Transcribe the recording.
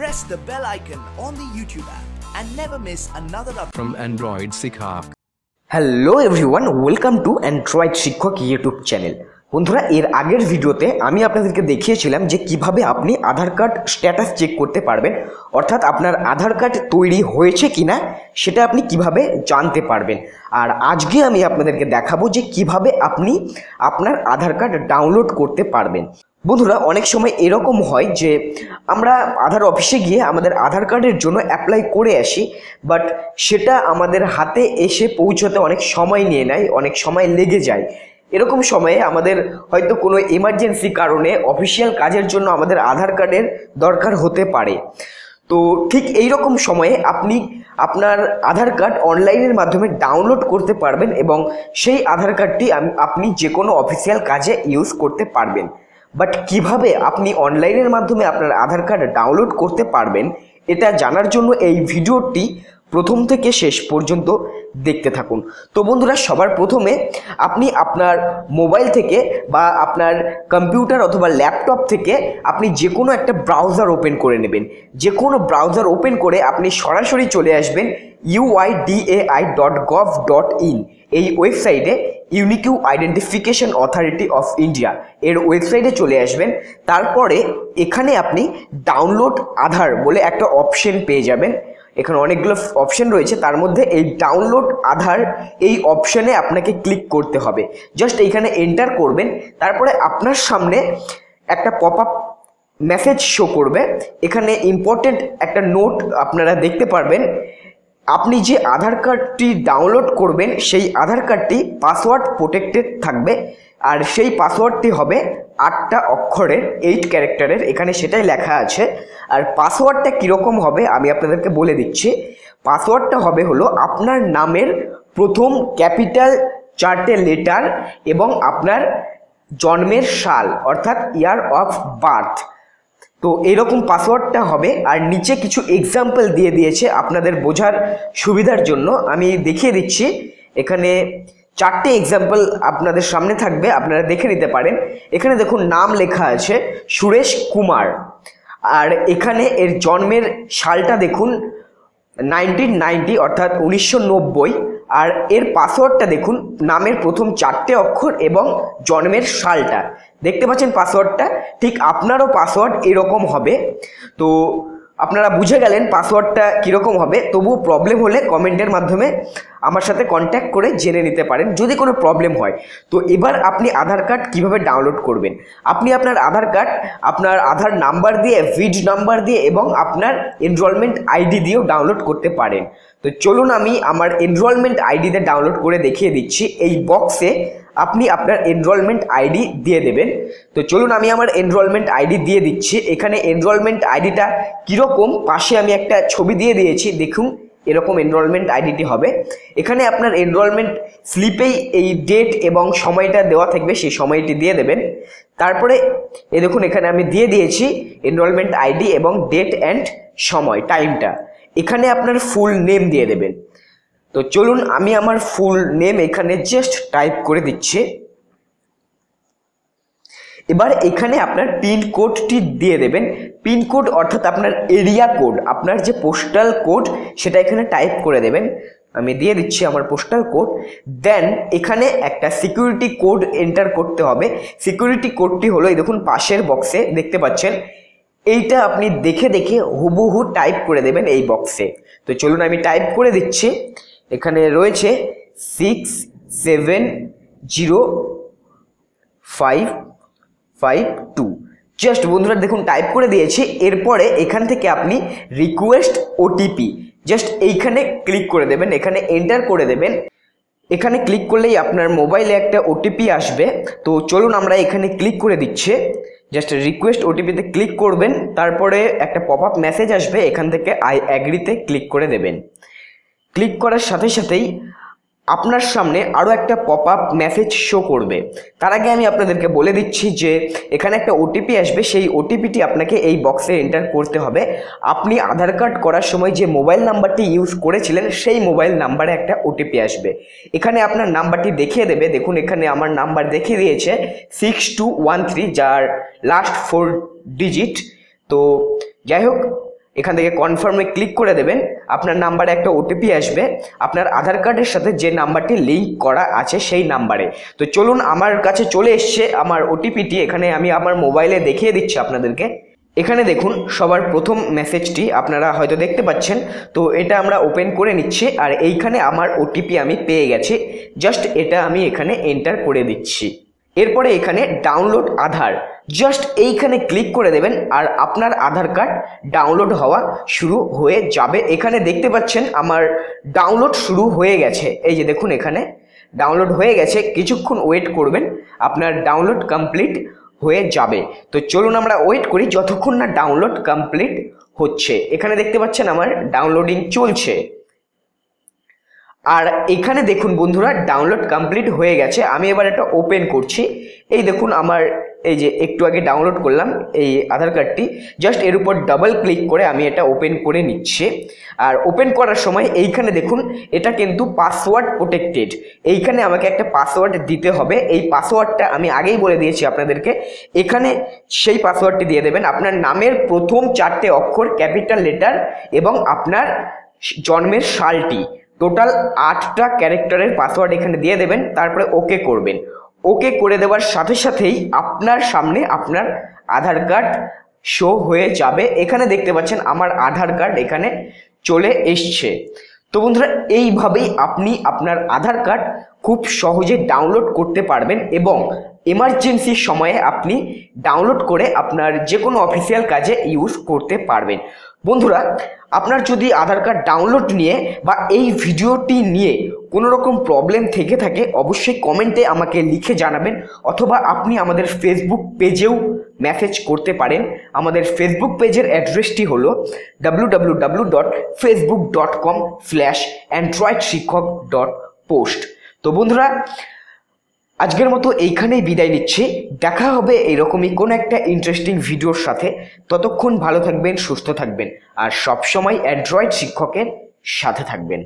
press the bell icon on the YouTube app and never miss another update from Android Sikhak. Hello everyone, welcome to Android শিক্ষক YouTube channel. বন্ধুরা, এর আগের ভিডিওতে আমি আপনাদেরকে দেখিয়েছিলাম যে কিভাবে আপনি আধার কার্ড স্ট্যাটাস চেক করতে পারবেন, অর্থাৎ আপনার আধার কার্ড তৈরি হয়েছে কিনা সেটা আপনি কিভাবে জানতে পারবেন। আর আজকে আমি আপনাদেরকে দেখাবো যে কিভাবে আপনি আপনার আধার কার্ড ডাউনলোড করতে পারবেন। বন্ধুরা, অনেক সময় এরকম হয় যে আমরা আধার অফিসে গিয়ে আমাদের আধার কার্ডের জন্য অ্যাপ্লাই করে আসি, বাট সেটা আমাদের হাতে এসে পৌঁছতে অনেক সময় নিয়ে নেয়, অনেক সময় লেগে যায়। এরকম সময়ে আমাদের হয়তো কোনো এমার্জেন্সি কারণে অফিসিয়াল কাজের জন্য আমাদের আধার কার্ডের দরকার হতে পারে। তো ঠিক এই রকম সময়ে আপনি আপনার আধার কার্ড অনলাইনের মাধ্যমে ডাউনলোড করতে পারবেন এবং সেই আধার কার্ডটি আপনি যে কোনো অফিসিয়াল কাজে ইউজ করতে পারবেন। বাট কিভাবে আপনি অনলাইনের মাধ্যমে আপনার আধার কার্ড ডাউনলোড করতে পারবেন এটা জানার জন্য এই ভিডিওটি প্রথম থেকে শেষ পর্যন্ত দেখতে থাকুন। তো বন্ধুরা, সবার প্রথমে আপনি আপনার মোবাইল থেকে বা আপনার কম্পিউটার অথবা ল্যাপটপ থেকে আপনি যে কোনো একটা ব্রাউজার ওপেন করে নেবেন। যে কোনো ব্রাউজার ওপেন করে আপনি সরাসরি চলে আসবেন uidai.gov.in এই ওয়েবসাইটে, unique identification authority of India এর ওয়েবসাইটে চলে আসবেন। তারপরে এখানে আপনি ডাউনলোড আধার বলে একটা অপশন পেয়ে যাবেন। এখানে অনেকগুলো অপশন রয়েছে, তার মধ্যে এই ডাউনলোড আধার এই অপশনে আপনাকে ক্লিক করতে হবে। জাস্ট এইখানে এন্টার করবেন, তারপরে আপনার সামনে একটা পপ আপ মেসেজ শো করবে। এখানে ইম্পর্টেন্ট একটা নোট আপনারা দেখতে পারবেন। আপনি যে আধার কার্ডটি ডাউনলোড করবেন সেই আধার কার্ডটি পাসওয়ার্ড প্রোটেক্টেড থাকবে, আর সেই পাসওয়ার্ডটি হবে 8টা অক্ষরের, 8 ক্যারেক্টারের, এখানে সেটাই লেখা আছে। আর পাসওয়ার্ডটা কীরকম হবে আমি আপনাদেরকে বলে দিচ্ছি। পাসওয়ার্ডটা হলো আপনার নামের প্রথম ক্যাপিটাল 4টে লেটার এবং আপনার জন্মের সাল অর্থাৎ ইয়ার অফ বার্থ। তো এরকম পাসওয়ার্ডটা হবে। আর নিচে কিছু এক্সাম্পল দিয়ে দিয়েছে আপনাদের বোঝার সুবিধার জন্য, আমি দেখিয়ে দিচ্ছি। এখানে 4টে এক্সাম্পল আপনাদের সামনে থাকবে, আপনারা দেখে নিতে পারেন। এখানে দেখুন নাম লেখা আছে সুরেশ কুমার, আর এখানে এর জন্মের সালটা দেখুন 1990 অর্থাৎ 1990। আর এর পাসওয়ার্ডটা দেখুন, নামের প্রথম 4টে অক্ষর এবং জন্মের সালটা। দেখতে পাচ্ছেন পাসওয়ার্ডটা? ঠিক আপনারও পাসওয়ার্ড এরকম হবে। তো আপনারা বুঝে গেলেন পাসওয়ার্ডটা কীরকম হবে। তবুও প্রবলেম হলে কমেন্টের মাধ্যমে আমার সাথে কন্ট্যাক্ট করে জেনে নিতে পারেন যদি কোনো প্রবলেম হয়। তো এবার আপনি আধার কার্ড কিভাবে ডাউনলোড করবেন, আপনি আপনার আধার কার্ড আপনার আধার নাম্বার দিয়ে, ভিড নাম্বার দিয়ে এবং আপনার এনরোলমেন্ট আইডি দিয়েও ডাউনলোড করতে পারেন। তো চলুন আমি আমার এনরোলমেন্ট আইডিতে ডাউনলোড করে দেখিয়ে দিচ্ছি। এই বক্সে আপনি আপনার এনরোলমেন্ট আইডি দিয়ে দেবেন। তো চলুন আমি আমার এনরোলমেন্ট আইডি দিয়ে দিচ্ছি। এখানে এনরোলমেন্ট আইডিটা কীরকম পাশে আমি একটা ছবি দিয়ে দিয়েছি, দেখুন এরকম এনরোলমেন্ট আইডিটি হবে। এখানে আপনার এনরোলমেন্ট স্লিপেই এই ডেট এবং সময়টা দেওয়া থাকবে, সেই সময়টি দিয়ে দেবেন। তারপরে দেখুন এখানে আমি দিয়ে দিয়েছি এনরোলমেন্ট আইডি এবং ডেট অ্যান্ড সময়, টাইমটা। এখানে আপনার ফুল নেম দিয়ে দেবেন। তো চলুন আমি আমার ফুল নেম এখানে জাস্ট টাইপ করে দিচ্ছি। এবার এখানে আপনার পিনকোডটি দিয়ে দেবেন। পিনকোড অর্থাৎ আপনার এরিয়া কোড, আপনার যে পোস্টাল কোড সেটা এখানে টাইপ করে দেবেন। আমি দিয়ে দিচ্ছি আমার পোস্টাল কোড। দেন এখানে একটা সিকিউরিটি কোড এন্টার করতে হবে। সিকিউরিটি কোডটি হলো এই দেখুন পাশের বক্সে দেখতে পাচ্ছেন। এইটা আপনি দেখে দেখে হুবহু টাইপ করে দেবেন এই বক্সে। তো চলুন আমি টাইপ করে দিচ্ছি। এখানে রয়েছে 6705552। জাস্ট বন্ধুরা দেখুন টাইপ করে দিয়েছি। এরপরে এখান থেকে আপনি রিকোয়েস্ট ওটিপি জাস্ট এইখানে ক্লিক করে দেবেন, এখানে এন্টার করে দেবেন। এখানে ক্লিক করলেই আপনার মোবাইলে একটা ওটিপি আসবে। তো চলুন আমরা এখানে ক্লিক করে দিচ্ছি। জাস্ট রিকোয়েস্ট ওটিপিতে ক্লিক করবেন, তারপরে একটা পপ আপ মেসেজ আসবে, এখান থেকে আই অ্যাগ্রিতে ক্লিক করে দেবেন। ক্লিক করার সাথে সাথেই আপনার সামনে আরও একটা পপ আপ মেসেজ শো করবে। তার আগে আমি আপনাদেরকে বলে দিচ্ছি যে এখানে একটা ওটিপি আসবে, সেই ওটিপিটি আপনাকে এই বক্সে এন্টার করতে হবে। আপনি আধার কার্ড করার সময় যে মোবাইল নাম্বারটি ইউজ করেছিলেন সেই মোবাইল নাম্বারে একটা ওটিপি আসবে। এখানে আপনার নাম্বারটি দেখিয়ে দেবে, দেখুন এখানে আমার নাম্বার দেখিয়ে দিয়েছে 6213, যার লাস্ট 4 ডিজিট। তো যাই হোক এখান থেকে কনফার্মে ক্লিক করে দেবেন। আপনার নাম্বারে একটা ওটিপি আসবে আপনার আধার কার্ডের সাথে যে নাম্বারটি লিঙ্ক করা আছে সেই নাম্বারে। তো চলুন, আমার কাছে চলে এসছে আমার ওটিপিটি। এখানে আমি আমার মোবাইলে দেখিয়ে দিচ্ছি আপনাদেরকে। এখানে দেখুন সবার প্রথম মেসেজটি আপনারা হয়তো দেখতে পাচ্ছেন। তো এটা আমরা ওপেন করে নিচ্ছি আর এইখানে আমার ওটিপি আমি পেয়ে গেছি। জাস্ট এটা আমি এখানে এন্টার করে দিচ্ছি। এরপরে এখানে ডাউনলোড আধার, জাস্ট এইখানে ক্লিক করে দেবেন আর আপনার আধার কার্ড ডাউনলোড হওয়া শুরু হয়ে যাবে। এখানে দেখতে পাচ্ছেন আমার ডাউনলোড শুরু হয়ে গেছে। এই যে দেখুন এখানে ডাউনলোড হয়ে গেছে। কিছুক্ষণ ওয়েট করবেন, আপনার ডাউনলোড কমপ্লিট হয়ে যাবে। তো চলুন আমরা ওয়েট করি যতক্ষণ না ডাউনলোড কমপ্লিট হচ্ছে। এখানে দেখতে পাচ্ছেন আমার ডাউনলোডিং চলছে। আর এখানে দেখুন বন্ধুরা ডাউনলোড কমপ্লিট হয়ে গেছে। আমি এবার এটা ওপেন করছি। এই দেখুন আমার এই যে একটু আগে ডাউনলোড করলাম এই আধার কার্ডটি, জাস্ট এর উপর ডাবল ক্লিক করে আমি এটা ওপেন করে নিচ্ছি। আর ওপেন করার সময় এইখানে দেখুন এটা কিন্তু পাসওয়ার্ড প্রোটেক্টেড। এইখানে আমাকে একটা পাসওয়ার্ড দিতে হবে। এই পাসওয়ার্ডটা আমি আগেই বলে দিয়েছি আপনাদেরকে। এখানে সেই পাসওয়ার্ডটি দিয়ে দেবেন। আপনার নামের প্রথম 4টে অক্ষর ক্যাপিটাল লেটার এবং আপনার জন্মের সালটি, টোটাল 8টা ক্যারেক্টারের পাসওয়ার্ড এখানে দিয়ে দেবেন। তারপরে ওকে করবেন। ওকে করে দেওয়ার সাথে সাথেই আপনার সামনে আপনার আধার কার্ড শো হয়ে যাবে। এখানে দেখতে পাচ্ছেন আমার আধার কার্ড এখানে চলে এসছে। তো বন্ধুরা এইভাবেই আপনি আপনার আধার কার্ড খুব সহজে ডাউনলোড করতে পারবেন এবং এমার্জেন্সির সময়ে আপনি ডাউনলোড করে আপনার যে কোনো অফিসিয়াল কাজে ইউজ করতে পারবেন। বন্ধুরা আপনার যদি আধার কার্ড ডাউনলোড নিয়ে বা এই ভিডিওটি নিয়ে কোনো রকম প্রবলেম থেকে থাকে অবশ্যই কমেন্টে আমাকে লিখে জানাবেন, অথবা আপনি আমাদের ফেসবুক পেজেও মেসেজ করতে পারেন। আমাদের ফেসবুক পেজের অ্যাড্রেসটি হলো www.facebook.com/androidshikok.post। তো বন্ধুরা আজকের মতো এইখানেই বিদায় নিচ্ছি। দেখা হবে এইরকমই কোনো একটা ইন্টারেস্টিং ভিডিওর সাথে। ততক্ষণ ভালো থাকবেন, সুস্থ থাকবেন আর সবসময় অ্যান্ড্রয়েড শিক্ষকের সাথে থাকবেন।